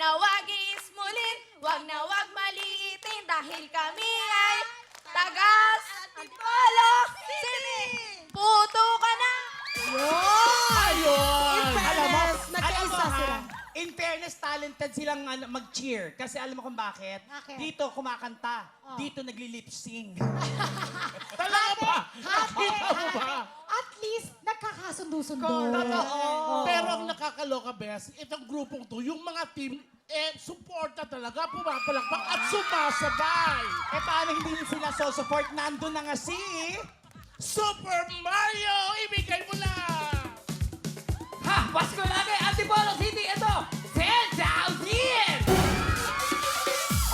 na wag iismulin, wag na wag maliitin, dahil kami ay tagas Antipolo City! Puto ka na! Ayun! Alam mo, nagkaisa sila. In fairness, talented silang mag-cheer. Kasi alam mo kung bakit? Bakit? Dito kumakanta. Dito nagli-lip-sync. Talaga ba? Hati, Kita mo ba? At least, nagkakasundo-sundo. Totoo. Pero ang nakakaloka, Bes, itong grupong to, yung mga team, suporta talaga, pumapalakpak at sumasabay. Paano hindi sila so-support? Nandun na nga si... Super Mario! Ibigay mo na! Ha! Pasko lagi! Antipolo City! Ito! 10,000!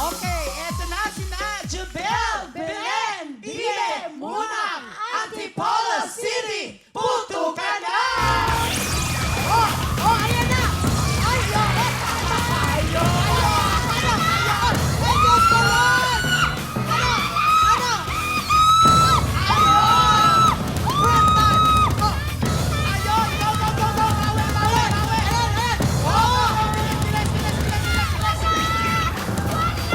Okay, eto na si Jubel, Belen, Dile, Muna, Antipolo City, puto ka na! Oh, ayan na! Ayun! Ay, Diyos ko, Lord! Ano? Prep time! Oh! Ayun, go, go, go, go! Awe, awe, awe! Ayan! Oh! Bilis, bilis, bilis, bilis, bilis!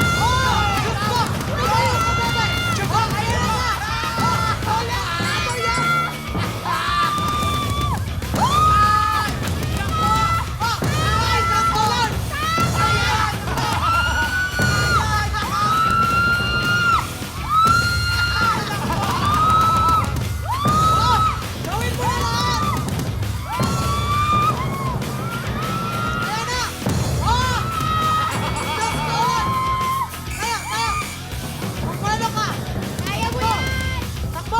Oh! Diyos ko! Tumayo ka, bebe! Oh, ayan na! Oh, ulit! Ano yan? Oh! Ay, Diyos ko, Lord! Oh! Gawin mo na lahat! Ayan na! Oh! Diyos ko, Lord! Kaya! Magpalo ka! Kaya mo yan! Takbo!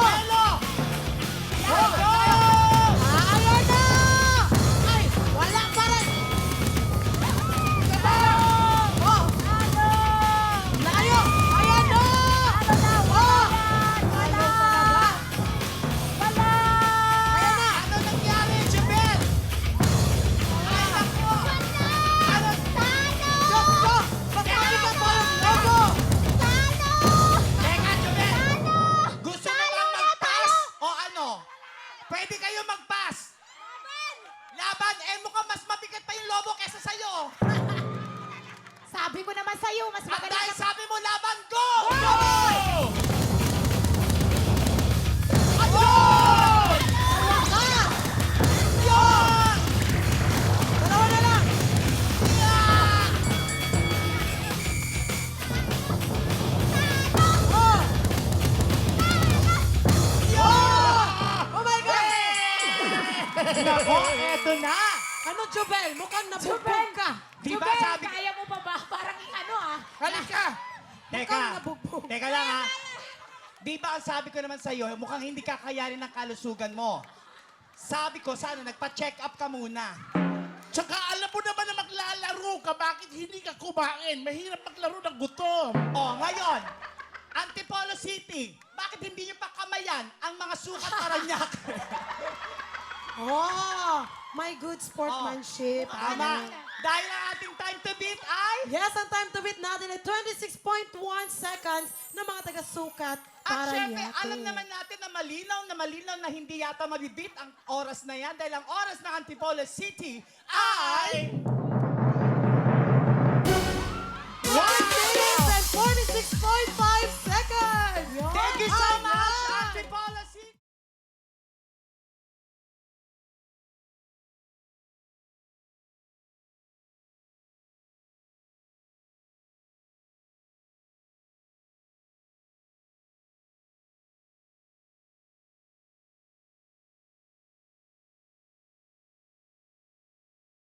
Ayan na! Ay! Wala pa rin! Oh! Layo! Ayan na! Oh! Wala! Ayan na! Ano nangyari, Jubel? Ay, naku! Ano? Diyos ko! Magpali ka pa ng logo! Teka, Jubel! Gusto mo bang mag-pass? O ano? Pwede kayo mag-pass. Laban! Mukhang mas mabigat pa yung lobo kesa sa'yo. Sabi ko naman sa'yo, mas At magaling dahil ka. sabi mo, laban, go! Dalawa ka! Yun! Dalawa na lang! Oh! Oh my God! Nako, eto na! Ano, Jubel? Mukhang nabugbog ka. Di ba Jubel, sabi... kaya mo pa ba? Parang ano ah. Halika! Teka, nabugbog. teka lang ha. Di ba ang sabi ko naman sa'yo, mukhang hindi kakayanin ng kalusugan mo. Sabi ko, sana nagpa-check up ka muna. Tsaka alam mo naman na maglalaro ka, bakit hindi ka kumain? Mahirap maglaro ng gutom. Ngayon, Antipolo City, bakit hindi nyo pa kamayan ang mga sukat Parañaque? Oh, my good sportsmanship. Tama. Dahil ang ating time to beat ay... Yes, ang time to beat natin ay 26.1 seconds ng mga taga-sukat At para syempre, alam naman natin na malinaw na hindi yata mabibit ang oras na yan dahil ang oras ng Antipolo City ay...